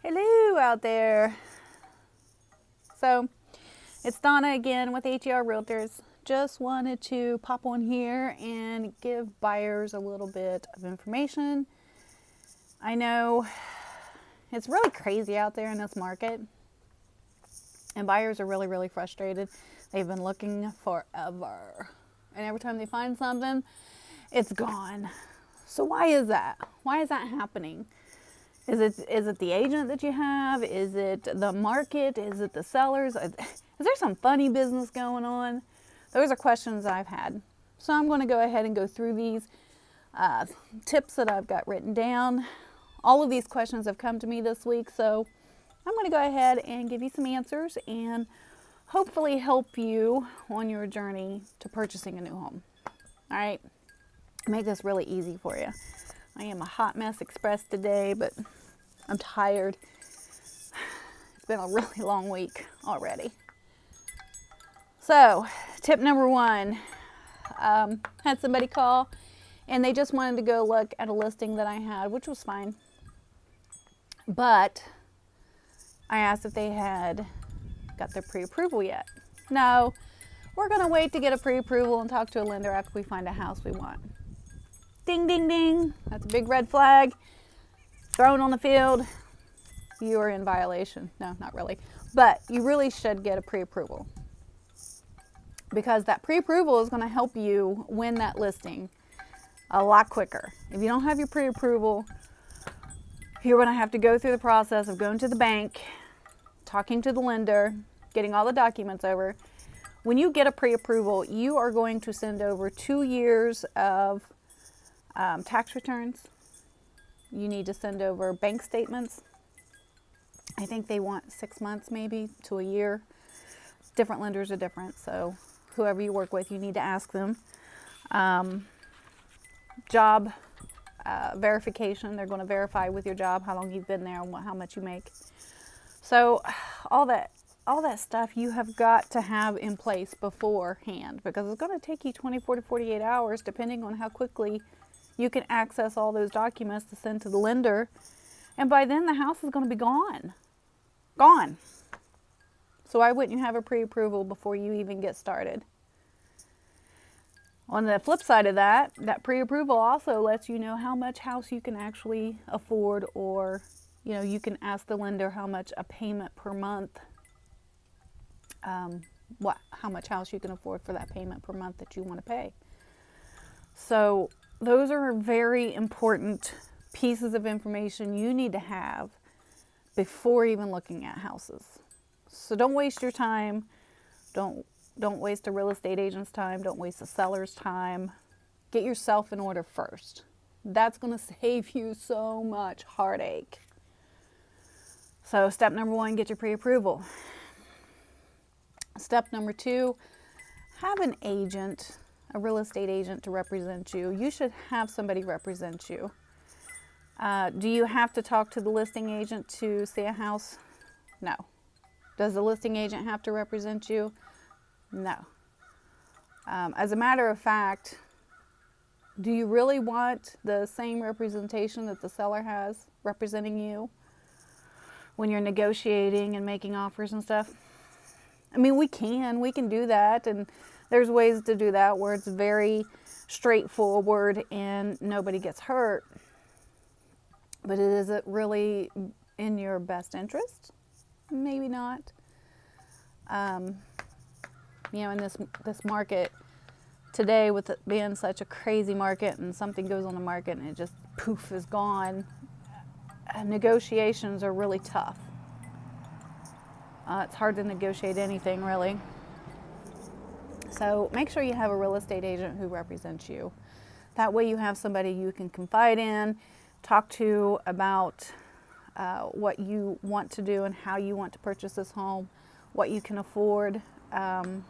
Hello out there. So it's Donna again with HERRealtors. Just wanted to pop on here and give buyers a little bit of information. I know it's really crazy out there in this market, and buyers are really frustrated. They've been looking forever, and every time they find something, it's gone. So why is that? Why is that happening? Is it the agent that you have? Is it the market? Is it the sellers? Is there some funny business going on? Those are questions I've had. So I'm going to go ahead and go through these tips that I've got written down. All of these questions have come to me this week, so I'm going to go ahead and give you some answers and hopefully help you on your journey to purchasing a new home. All right, make this really easy for you. I am a hot mess express today, but I'm tired. It's been a really long week already. So, tip number one, had somebody call and they just wanted to go look at a listing that I had, which was fine. But I asked if they had got their pre-approval yet. No, we're going to wait to get a pre-approval and talk to a lender after we find a house we want. Ding, ding, ding. That's a big red flag. Thrown on the field. You are in violation. No, not really. But you really should get a pre-approval, because that pre-approval is going to help you win that listing a lot quicker. If you don't have your pre-approval, you're going to have to go through the process of going to the bank, talking to the lender, getting all the documents over. When you get a pre-approval, you are going to send over 2 years of tax returns. You need to send over bank statements. I think they want 6 months maybe to a year. Different lenders are different, so whoever you work with, you need to ask them. Job verification. They're going to verify with your job how long you've been there and how much you make. So all that stuff you have got to have in place beforehand, because it's going to take you 24 to 48 hours depending on how quickly you can access all those documents to send to the lender. And by then the house is going to be gone. Gone. So why wouldn't you have a pre-approval before you even get started? On the flip side of that, that pre-approval also lets you know how much house you can actually afford, or you can ask the lender how much a payment per month, how much house you can afford for that payment per month that you want to pay. So those are very important pieces of information you need to have before even looking at houses. So don't waste your time. Don't waste a real estate agent's time. Don't waste a seller's time. Get yourself in order first. That's going to save you so much heartache. So step number one, get your pre-approval. Step number two, have an agent, a real estate agent, to represent you. You should have somebody represent you. Do you have to talk to the listing agent to see a house? No. Does the listing agent have to represent you? No. As a matter of fact, do you really want the same representation that the seller has representing you when you're negotiating and making offers and stuff? I mean, we can do that, and there's ways to do that where it's very straightforward and nobody gets hurt. But is it really in your best interest? Maybe not. In this market today, with it being such a crazy market, and something goes on the market and it just poof is gone, negotiations are really tough. It's hard to negotiate anything, really. So make sure you have a real estate agent who represents you. That way you have somebody you can confide in, talk to about what you want to do and how you want to purchase this home, what you can afford, and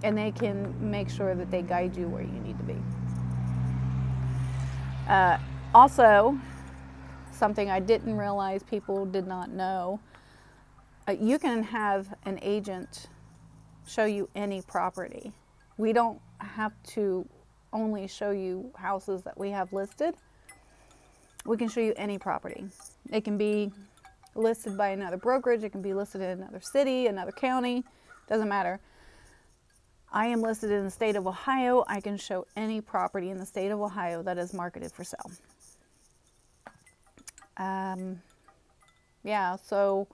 they can make sure that they guide you where you need to be. Also, something I didn't realize people did not know, you can have an agent show you any property. We don't have to only show you houses that we have listed. We can show you any property. It can be listed by another brokerage. It can be listed in another city, another county, doesn't matter. I am listed in the state of Ohio. I can show any property in the state of Ohio that is marketed for sale. Yeah, so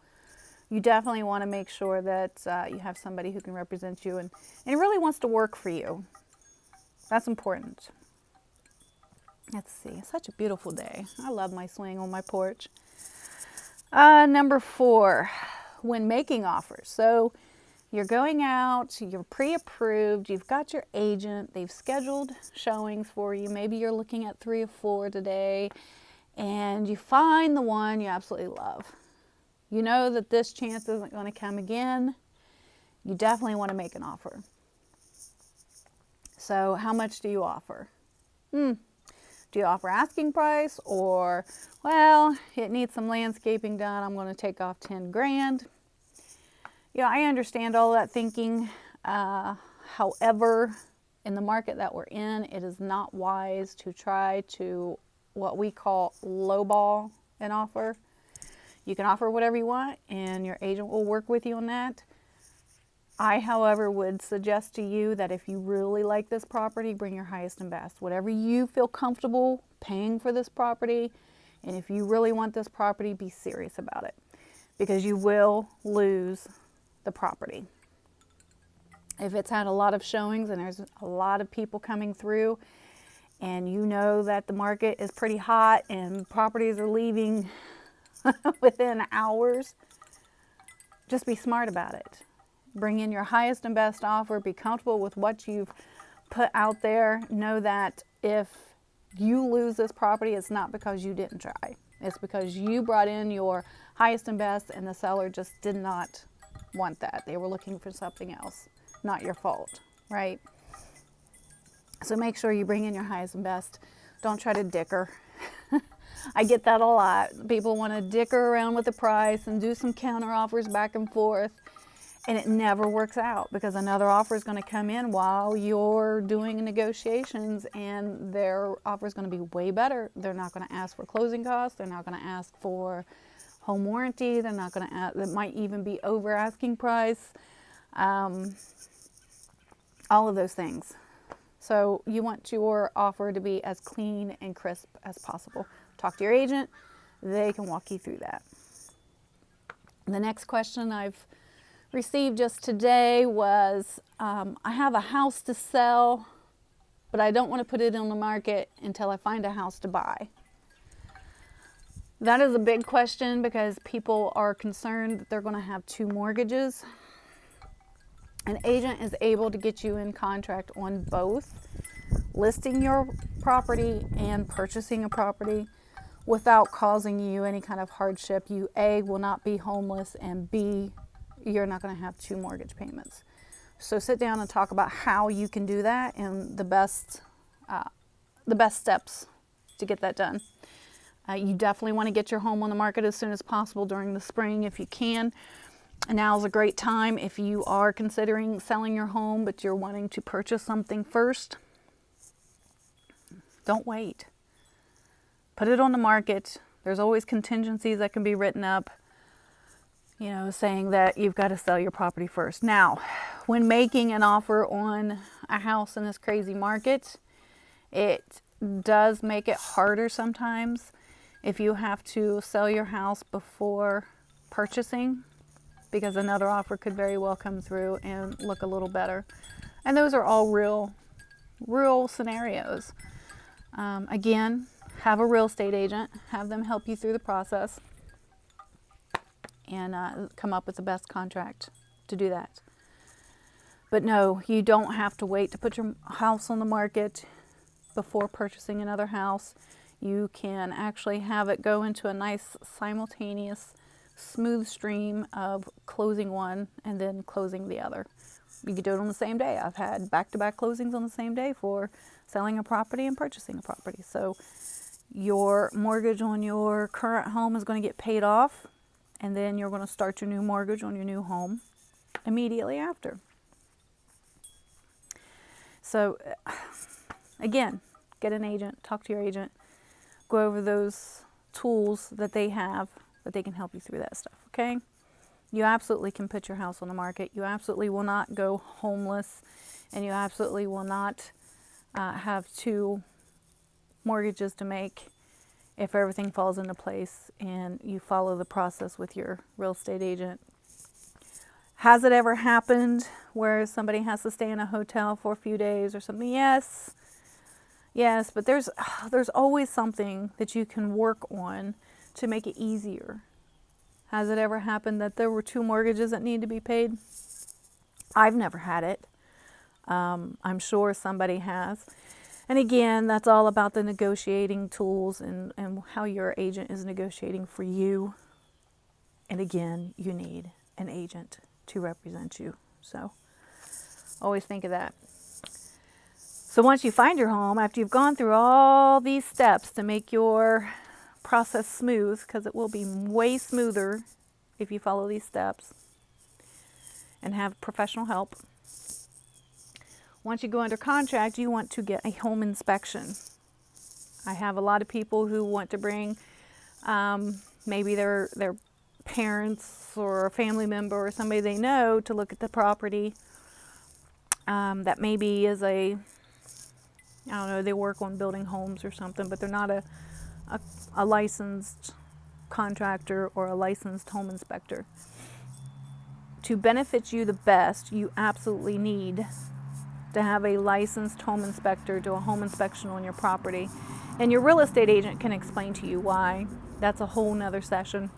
you definitely want to make sure that you have somebody who can represent you and really wants to work for you. That's important. Let's see, it's such a beautiful day. I love my swing on my porch. Number 4, when making offers. So you're going out, you're pre-approved, you've got your agent, they've scheduled showings for you. Maybe you're looking at 3 or 4 today, and you find the one you absolutely love. You know that this chance isn't going to come again. You definitely want to make an offer. So how much do you offer? Do you offer asking price, or, well, it needs some landscaping done, I'm going to take off 10 grand? Yeah, I understand all that thinking. However, in the market that we're in, it is not wise to try to what we call lowball an offer. You can offer whatever you want, and your agent will work with you on that. I, however, would suggest to you that if you really like this property, bring your highest and best. Whatever you feel comfortable paying for this property, and if you really want this property, be serious about it, because you will lose the property. If it's had a lot of showings and there's a lot of people coming through, and you know that the market is pretty hot and properties are leaving within hours, just be smart about it. Bring in your highest and best offer. Be comfortable with what you've put out there. Know that if you lose this property, it's not because you didn't try. It's because you brought in your highest and best, and the seller just did not want that. They were looking for something else. Not your fault, right? So make sure you bring in your highest and best. Don't try to dicker. I get that a lot. People want to dicker around with the price and do some counter offers back and forth, and it never works out, because another offer is going to come in while you're doing negotiations, and their offer is going to be way better. They're not going to ask for closing costs. They're not going to ask for home warranty. They're not going to ask, it might even be over asking price. All of those things. So you want your offer to be as clean and crisp as possible. Talk to your agent. They can walk you through that. The next question I've received just today was, I have a house to sell, but I don't want to put it on the market until I find a house to buy. That is a big question, because people are concerned that they're going to have 2 mortgages. An agent is able to get you in contract on both listing your property and purchasing a property without causing you any kind of hardship. You, A, will not be homeless, and B, you're not going to have 2 mortgage payments. So sit down and talk about how you can do that and the best steps to get that done. You definitely want to get your home on the market as soon as possible during the spring if you can. Now is a great time if you are considering selling your home, but you're wanting to purchase something first. Don't wait. Put it on the market. There's always contingencies that can be written up, you know, saying that you've got to sell your property first. Now, when making an offer on a house in this crazy market, it does make it harder sometimes if you have to sell your house before purchasing, because another offer could very well come through and look a little better. And those are all real scenarios. Again, have a real estate agent, have them help you through the process, and come up with the best contract to do that. But no, you don't have to wait to put your house on the market before purchasing another house. You can actually have it go into a nice simultaneous smooth stream of closing one and then closing the other. You can do it on the same day. I've had back-to-back closings on the same day for selling a property and purchasing a property. So your mortgage on your current home is going to get paid off, and then you're going to start your new mortgage on your new home immediately after. So again, get an agent, talk to your agent, go over those tools that they have that they can help you through that stuff, okay? You absolutely can put your house on the market. You absolutely will not go homeless, and you absolutely will not have 2 mortgages to make if everything falls into place and you follow the process with your real estate agent. Has it ever happened where somebody has to stay in a hotel for a few days or something? Yes. Yes, but there's always something that you can work on to make it easier. Has it ever happened that there were 2 mortgages that need to be paid? I've never had it. I'm sure somebody has. And again, that's all about the negotiating tools and how your agent is negotiating for you. And again, you need an agent to represent you. So always think of that. So once you find your home, after you've gone through all these steps to make your process smooth, because it will be way smoother if you follow these steps and have professional help. Once you go under contract, you want to get a home inspection. I have a lot of people who want to bring maybe their parents or a family member or somebody they know to look at the property. That maybe is I don't know, they work on building homes or something, but they're not a licensed contractor or a licensed home inspector. To benefit you the best, you absolutely need to have a licensed home inspector do a home inspection on your property. And your real estate agent can explain to you why. That's a whole nother session.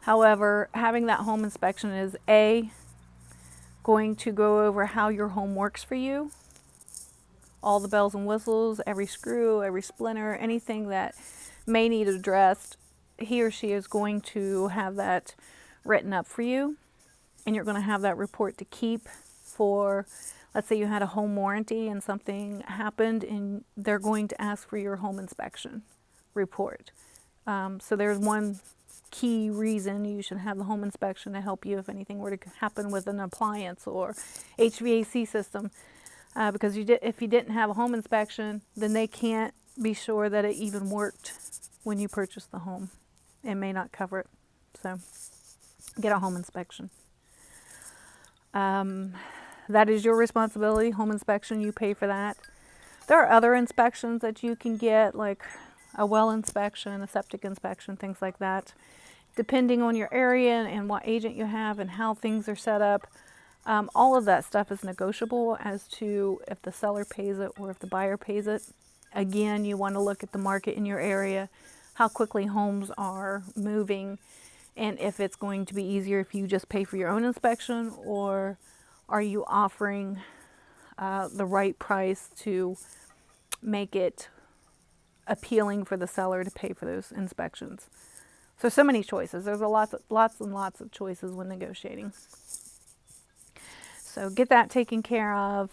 However, having that home inspection is going to go over how your home works for you. All the bells and whistles, every screw, every splinter, anything that may need addressed, he or she is going to have that written up for you. And you're going to have that report to keep for, let's say you had a home warranty and something happened, and they're going to ask for your home inspection report. So there's one key reason you should have the home inspection to help you if anything were to happen with an appliance or HVAC system. Because if you didn't have a home inspection, then they can't be sure that it even worked when you purchased the home. It may not cover it. So get a home inspection. That is your responsibility, home inspection, you pay for that. There are other inspections that you can get, like a well inspection, a septic inspection, things like that. Depending on your area and what agent you have and how things are set up, all of that stuff is negotiable as to if the seller pays it or if the buyer pays it. Again, you want to look at the market in your area, how quickly homes are moving, and if it's going to be easier if you just pay for your own inspection, or are you offering the right price to make it appealing for the seller to pay for those inspections. So many choices. There's lots and lots of choices when negotiating. So get that taken care of.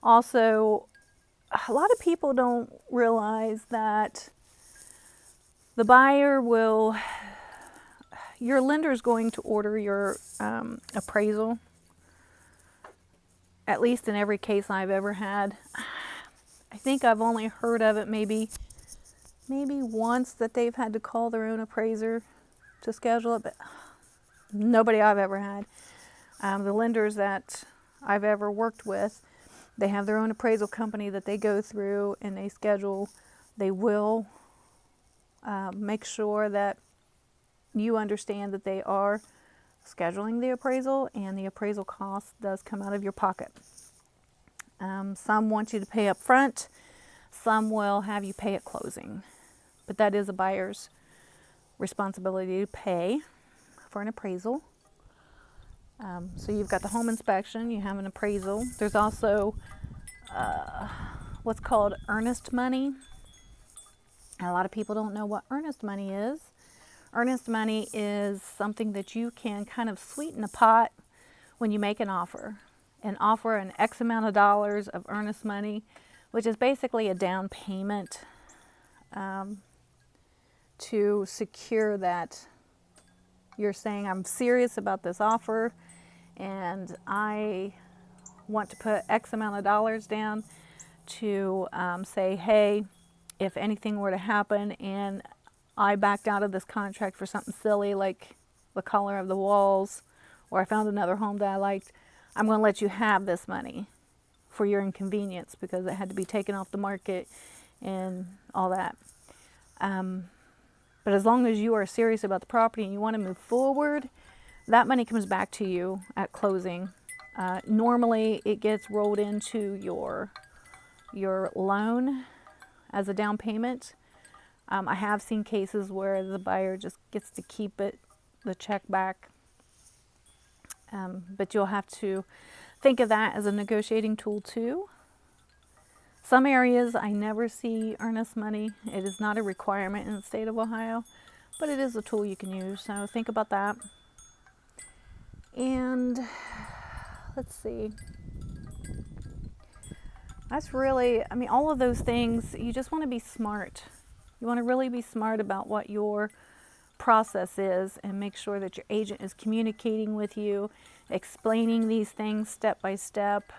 Also, a lot of people don't realize that the buyer your lender is going to order your appraisal, at least in every case I've ever had. I think I've only heard of it maybe once that they've had to call their own appraiser to schedule it, but nobody I've ever had. The lenders that I've ever worked with, they have their own appraisal company that they go through and they schedule. They will make sure that you understand that they are scheduling the appraisal, and the appraisal cost does come out of your pocket. Some want you to pay up front. Some will have you pay at closing. But that is a buyer's responsibility to pay for an appraisal. So you've got the home inspection, you have an appraisal. There's also what's called earnest money. And a lot of people don't know what earnest money is. Earnest money is something that you can kind of sweeten the pot when you make an offer. And offer an X amount of dollars of earnest money, which is basically a down payment to secure that you're saying, I'm serious about this offer and I want to put X amount of dollars down to say, hey, if anything were to happen and I backed out of this contract for something silly like the color of the walls, or I found another home that I liked, I'm going to let you have this money for your inconvenience because it had to be taken off the market and all that. But as long as you are serious about the property and you want to move forward, that money comes back to you at closing. Normally, it gets rolled into your loan as a down payment. I have seen cases where the buyer just gets to keep the check back. But you'll have to think of that as a negotiating tool too. Some areas I never see earnest money. It is not a requirement in the state of Ohio, but it is a tool you can use. So think about that. And let's see. That's really, I mean, all of those things, you just want to be smart. You want to really be smart about what your process is and make sure that your agent is communicating with you, explaining these things step by step.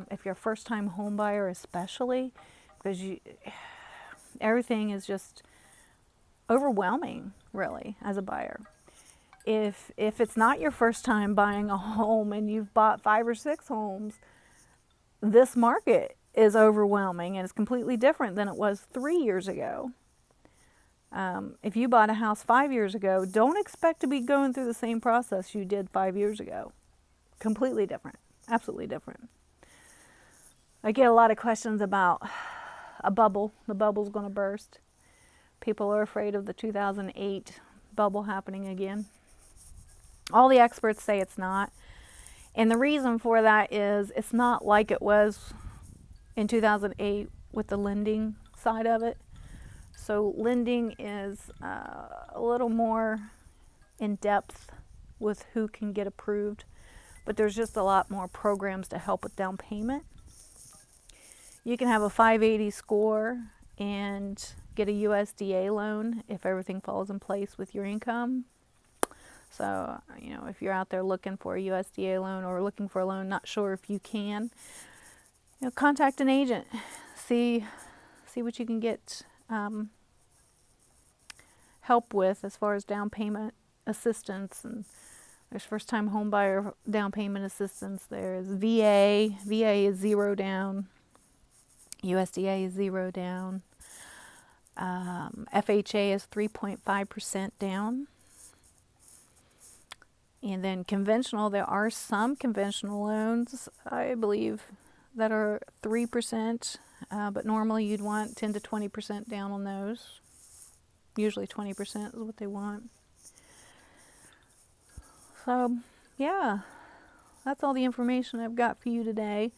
If you're a first-time home buyer especially, because everything is just overwhelming, really, as a buyer. If it's not your first time buying a home and you've bought 5 or 6 homes, this market is overwhelming and it's completely different than it was 3 years ago. If you bought a house 5 years ago, don't expect to be going through the same process you did 5 years ago. Completely different. Absolutely different. I get a lot of questions about a bubble. The bubble's going to burst. People are afraid of the 2008 bubble happening again. All the experts say it's not. And the reason for that is it's not like it was in 2008 with the lending side of it. So lending is a little more in depth with who can get approved, but there's just a lot more programs to help with down payment. You can have a 580 score and get a USDA loan if everything falls in place with your income. So, you know, if you're out there looking for a USDA loan or looking for a loan, not sure if you can, you know, contact an agent. See what you can get help with as far as down payment assistance. And there's first-time home buyer down payment assistance. There's VA. VA is 0 down. USDA is 0 down. FHA is 3.5% down. And then conventional, there are some conventional loans, I believe, that are 3%, but normally you'd want 10 to 20% down on those. Usually 20% is what they want. So, yeah, that's all the information I've got for you today.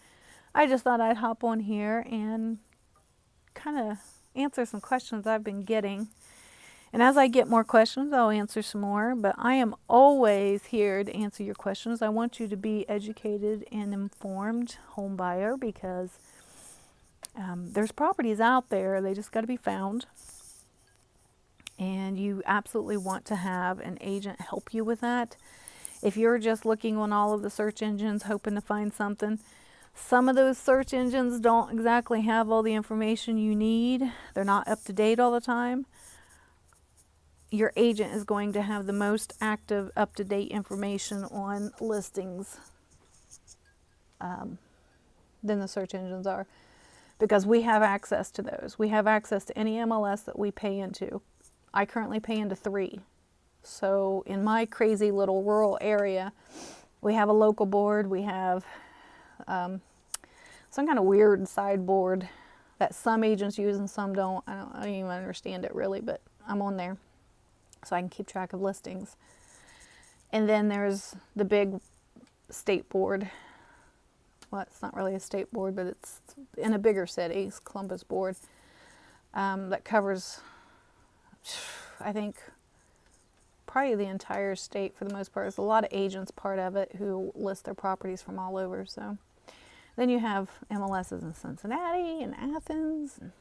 I just thought I'd hop on here and kind of answer some questions I've been getting. And as I get more questions, I'll answer some more. But I am always here to answer your questions. I want you to be educated and informed home buyer because there's properties out there. They just got to be found. And you absolutely want to have an agent help you with that. If you're just looking on all of the search engines hoping to find something, some of those search engines don't exactly have all the information you need. They're not up to date all the time. Your agent is going to have the most active, up-to-date information on listings than the search engines are, because we have access to those. We have access to any MLS that we pay into. I currently pay into 3. So in my crazy little rural area, we have a local board. We have some kind of weird sideboard that some agents use and some don't. I don't even understand it really, but I'm on there so I can keep track of listings. And then there's the big state board. Well, it's not really a state board, but it's in a bigger city. It's Columbus board that covers, I think, probably the entire state for the most part. There's a lot of agents part of it who list their properties from all over. So then you have MLSs in Cincinnati and Athens, and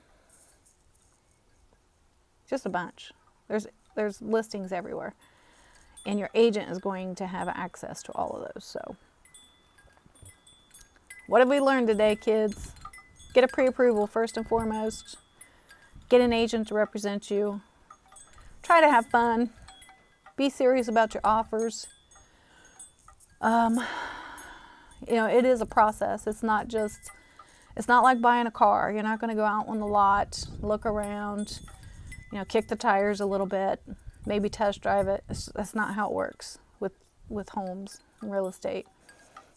just a bunch. There's listings everywhere, and your agent is going to have access to all of those. So what have we learned today, kids? Get a pre-approval first and foremost. Get an agent to represent you. Try to have fun. Be serious about your offers. You know, it is a process. It's not like buying a car. You're not going to go out on the lot, look around, you know, kick the tires a little bit, maybe test drive it. That's not how it works with homes and real estate.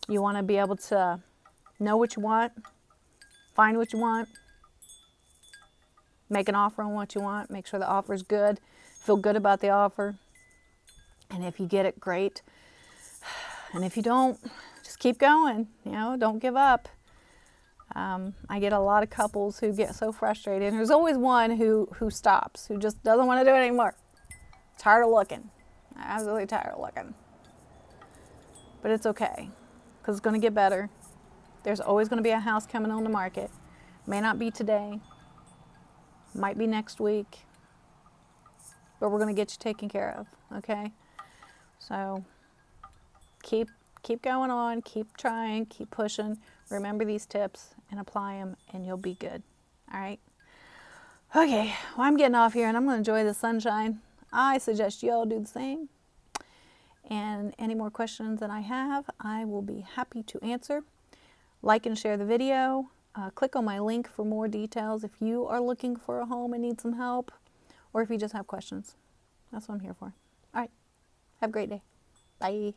You want to be able to know what you want, find what you want, make an offer on what you want, make sure the offer is good, feel good about the offer. And if you get it, great. And if you don't, just keep going, you know, don't give up. I get a lot of couples who get so frustrated. And there's always one who stops, who just doesn't want to do it anymore. Tired of looking. Absolutely tired of looking. But it's okay, because it's going to get better. There's always going to be a house coming on the market. May not be today. Might be next week. But we're going to get you taken care of, okay? So keep going on, keep trying, keep pushing. Remember these tips and apply them, and you'll be good. All right? Okay, well, I'm getting off here, and I'm going to enjoy the sunshine. I suggest you all do the same. And any more questions that I have, I will be happy to answer. Like and share the video. Click on my link for more details if you are looking for a home and need some help, or if you just have questions. That's what I'm here for. All right. Have a great day. Bye.